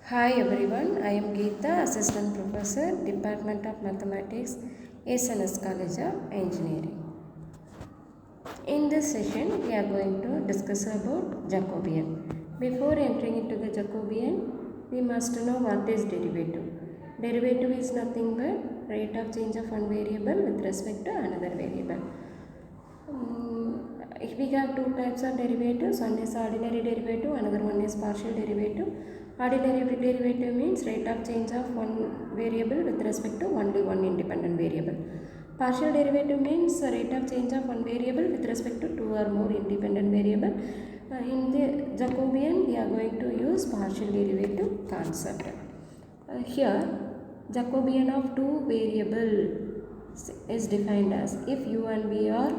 Hi everyone, I am Geetha, Assistant Professor, Department of Mathematics, SNS College of Engineering. In this session, we are going to discuss about Jacobian. Before entering into the Jacobian, we must know what is derivative. Derivative is nothing but rate of change of one variable with respect to another variable. We have two types of derivatives. One is ordinary derivative, another one is partial derivative. Ordinary derivative means rate of change of one variable with respect to only one independent variable. Partial derivative means rate of change of one variable with respect to two or more independent variable. In the Jacobian, we are going to use partial derivative concept. Here, Jacobian of two variables is defined as if u and v are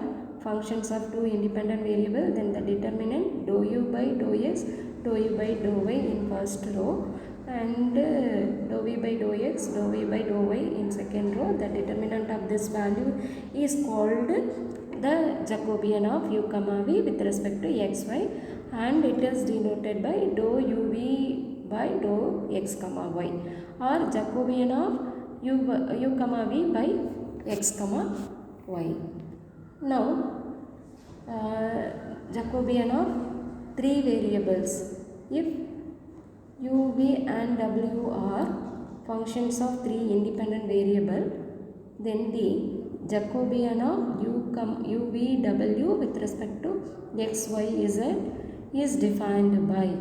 functions of two independent variables, then the determinant dou u by dou x, dou u by dou y in first row, and dou v by dou x, dou v by dou y in second row. The determinant of this value is called the Jacobian of u comma v with respect to x, y, and it is denoted by dou u v by dou x comma y, or Jacobian of u comma v by x comma y. Now, Jacobian of three variables. If u, v and w are functions of three independent variables, then the Jacobian of u, v, w with respect to x, y, z is defined by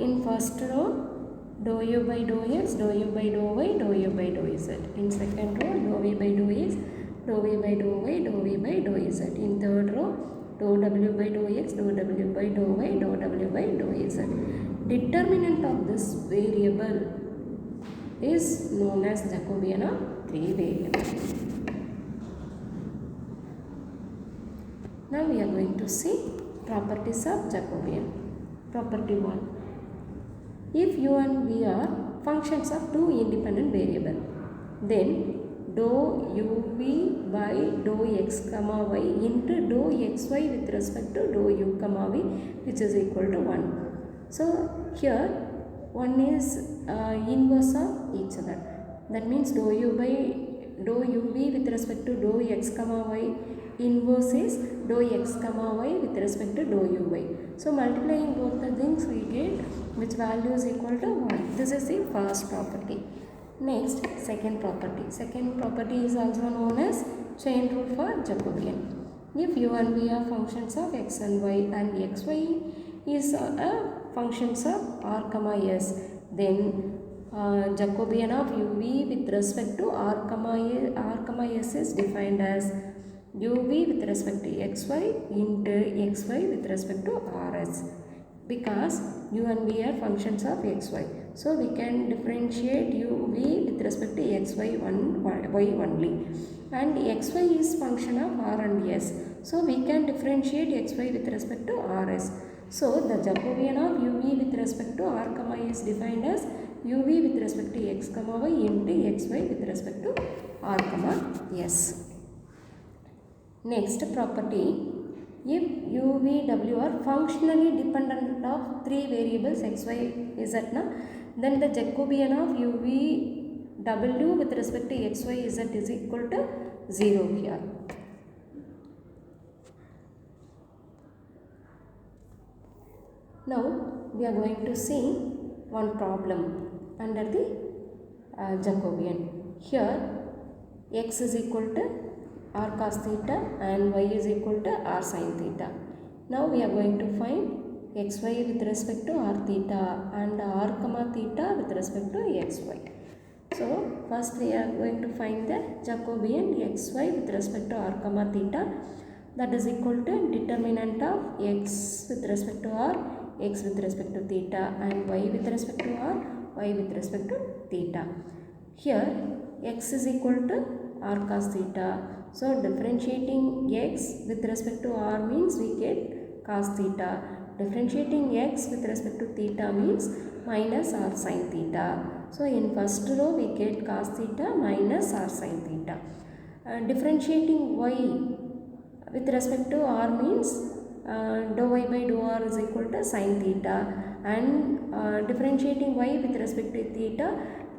in first row dou u by dou x, dou u by dou y, dou u by dou z. In second row dou v by dou x, dou v by dou y, dou v by dou z. In third row dou w by dou x, dou w by dou y, dou w by dou z. Determinant of this variable is known as Jacobian of three variables. Now we are going to see properties of Jacobian. Property 1. If u and v are functions of two independent variables, then dou u v by dou x comma y into dou x y with respect to dou u comma v, which is equal to 1. So here one is inverse of each other. That means dou u v with respect to dou x comma y inverse is dou x comma y with respect to dou u y. So multiplying both the things we get which value is equal to 1. This is the first property. Next, second property. Second property is also known as chain rule for Jacobian. If u and v are functions of x and y, and x, y is a functions of r comma s, then Jacobian of u v with respect to r comma s is defined as u v with respect to x, y into x, y with respect to rs, because u and v are functions of x, y. So we can differentiate u, v with respect to x, y, y only, and x, y is function of r and s. So we can differentiate x, y with respect to rs. So the Jacobian of u, v with respect to r comma is defined as u, v with respect to x comma y into x, y with respect to r comma s. Next property, if u, v, w are functionally dependent of three variables x, y, z, then the Jacobian of u, v, w with respect to x, y, z is equal to 0 here. Now we are going to see one problem under the Jacobian. Here x is equal to r cos theta and y is equal to r sin theta. Now we are going to find xy with respect to r theta and r comma theta with respect to xy. So first we are going to find the Jacobian xy with respect to r comma theta, that is equal to determinant of x with respect to r, x with respect to theta, and y with respect to r, y with respect to theta. Here x is equal to r cos theta. So differentiating x with respect to r means we get cos theta. Differentiating x with respect to theta means minus r sin theta. So in first row we get cos theta minus r sin theta. Differentiating y with respect to r means dou y by dou r is equal to sin theta, and differentiating y with respect to theta,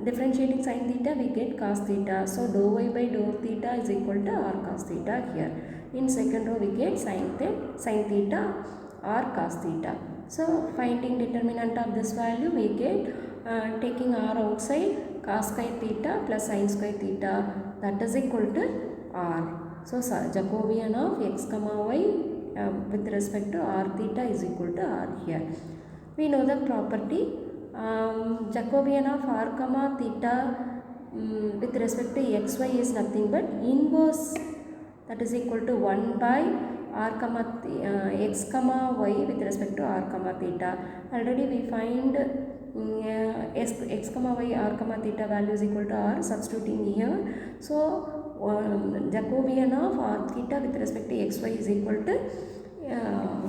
differentiating sin theta, we get cos theta. So dou y by dou theta is equal to r cos theta here. In second row we get sin theta or cos theta. So finding determinant of this value, we get taking r outside, cos square theta plus sin square theta, that is equal to r. So Jacobian of x comma y with respect to r theta is equal to r here. We know the property Jacobian of r comma theta with respect to xy is nothing but inverse, that is equal to 1 by r comma x comma y with respect to r comma theta. Already we find x comma y r comma theta value is equal to r, substituting here. So Jacobian of r theta with respect to xy is equal to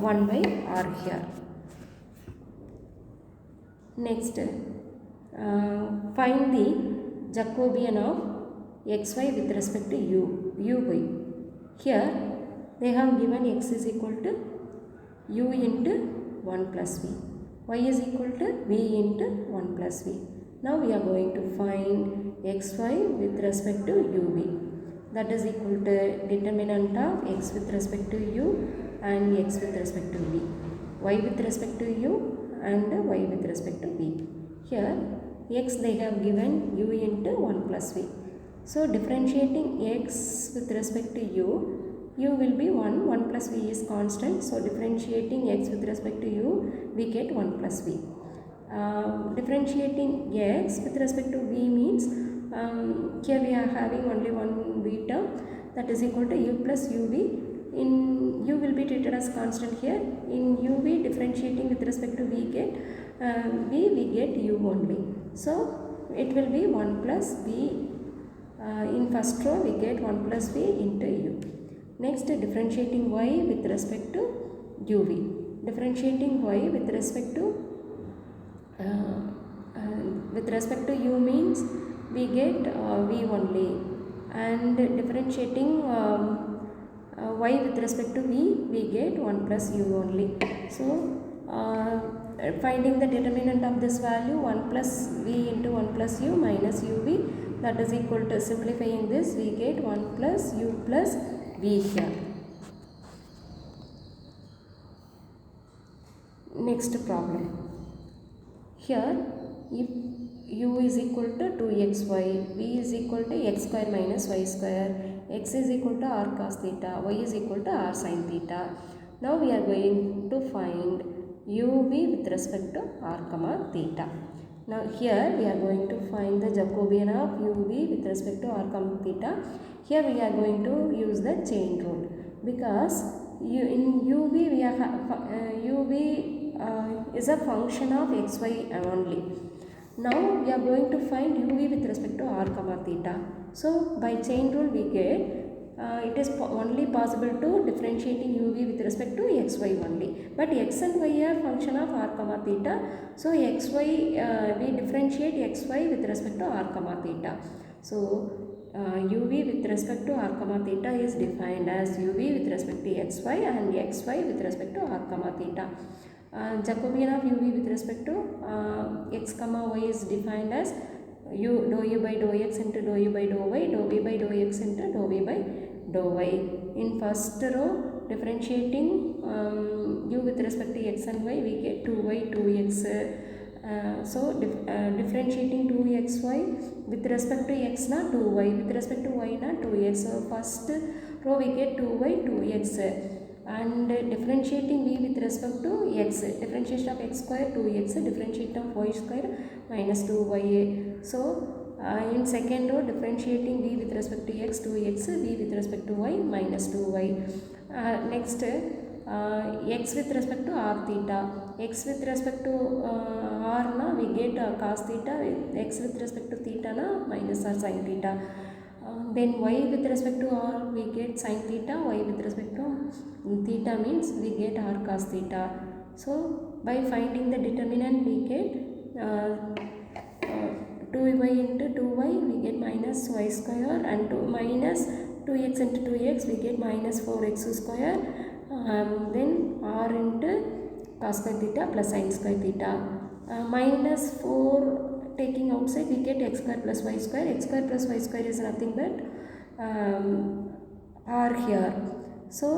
1 by r here. Next, find the Jacobian of xy with respect to uy. Here they have given x is equal to u into 1 plus v, y is equal to v into 1 plus v. Now we are going to find xy with respect to uv, that is equal to determinant of x with respect to u and x with respect to v, y with respect to u and y with respect to v. Here x they have given u into 1 plus v. So differentiating x with respect to u will be 1 plus v is constant. So differentiating x with respect to u, we get 1 plus v. Differentiating x with respect to v means here we are having only one v term, that is equal to u plus uv. In u will be treated as constant here. In uv differentiating with respect to v get we get u only. So it will be 1 plus v. In first row we get 1 plus v into u. Next, differentiating y with respect to uv. Differentiating y with respect to u means we get v only, and differentiating y with respect to v, we get 1 plus u only. So finding the determinant of this value, 1 plus v into 1 plus u minus uv, that is equal to, simplifying this, we get 1 plus u plus v here. Next problem. Here if u is equal to 2xy, v is equal to x square minus y square, x is equal to r cos theta, y is equal to r sin theta. Now we are going to find uv with respect to r comma theta. Now here we are going to find the Jacobian of uv with respect to r comma theta. Here we are going to use the chain rule, because in uv we are uv is a function of xy only. Now we are going to find uv with respect to r comma theta. So by chain rule we get it is only possible to differentiating uv with respect to xy only, but x and y are function of r comma theta. So xy we differentiate xy with respect to r comma theta. So uv with respect to r comma theta is defined as uv with respect to xy and xy with respect to r comma theta. Jacobian of uv with respect to x comma y is defined as dou u by dou x into dou u by dou y, dou v by dou x into dou v by dou y. In first row, differentiating u with respect to x and y, we get 2y 2x. So differentiating 2xy with respect to x na 2y, with respect to y na 2x. So first row we get 2y 2x, and differentiating v with respect to x, differentiation of x square 2x, differentiation of y square minus 2y. So in second row, differentiating v with respect to x 2x, v with respect to y minus 2y. Next x with respect to r theta, x with respect to r na we get cos theta, x with respect to theta na minus or sin theta. Then y with respect to r we get sin theta, y with respect to theta means we get r cos theta. So by finding the determinant we get 2y into 2y we get minus y square, and minus 2x into 2x we get minus 4x square. Then r into cos square theta plus sin square theta. Minus 4 taking outside, we get x square plus y square. X square plus y square is nothing but r here. So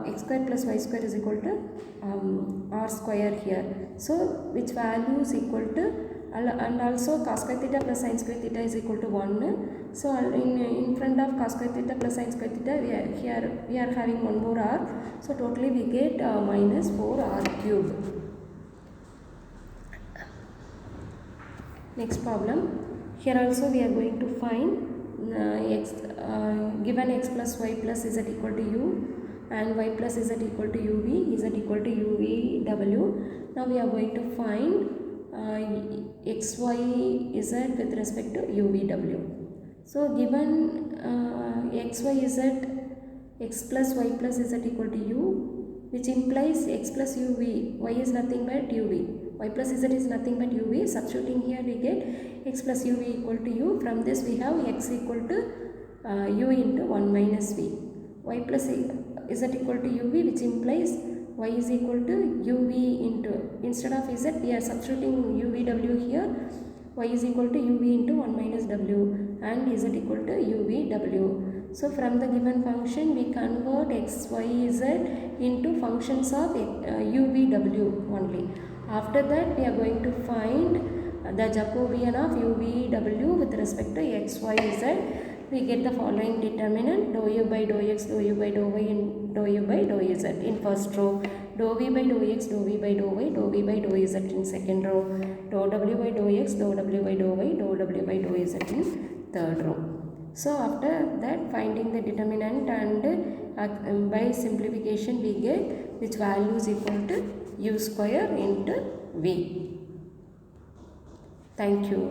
x square plus y square is equal to r square here. So which value is equal to, and also cos square theta plus sin square theta is equal to 1. So in front of cos square theta plus sin square theta, we are having one more r. So totally we get minus 4r cube. Next problem. Here also we are going to find given x plus y plus z equal to u and y plus z equal to uv, z equal to uvw. Now we are going to find xy z with respect to uvw. So given xy z, x plus y plus z equal to u, which implies x plus uv, y is nothing but uv, y plus z is nothing but uv. Substituting here we get x plus uv equal to u. From this we have x equal to u into 1 minus v. Y plus z equal to uv, which implies y is equal to uv into, instead of z we are substituting uvw here, y is equal to uv into 1 minus w and z equal to uvw. So from the given function we convert x, y, z into functions of uvw only. After that we are going to find the Jacobian of uvw with respect to x, y, z. We get the following determinant: dou u by dou x, dou u by dou y, and dou u by dou z in first row, dou v by dou x, dou v by dou y, dou v by dou z in second row, dou w by dou x, dou w by dou y, dou w by dou z in third row. So after that, finding the determinant, and by simplification we get which value is equal to u square into v. Thank you.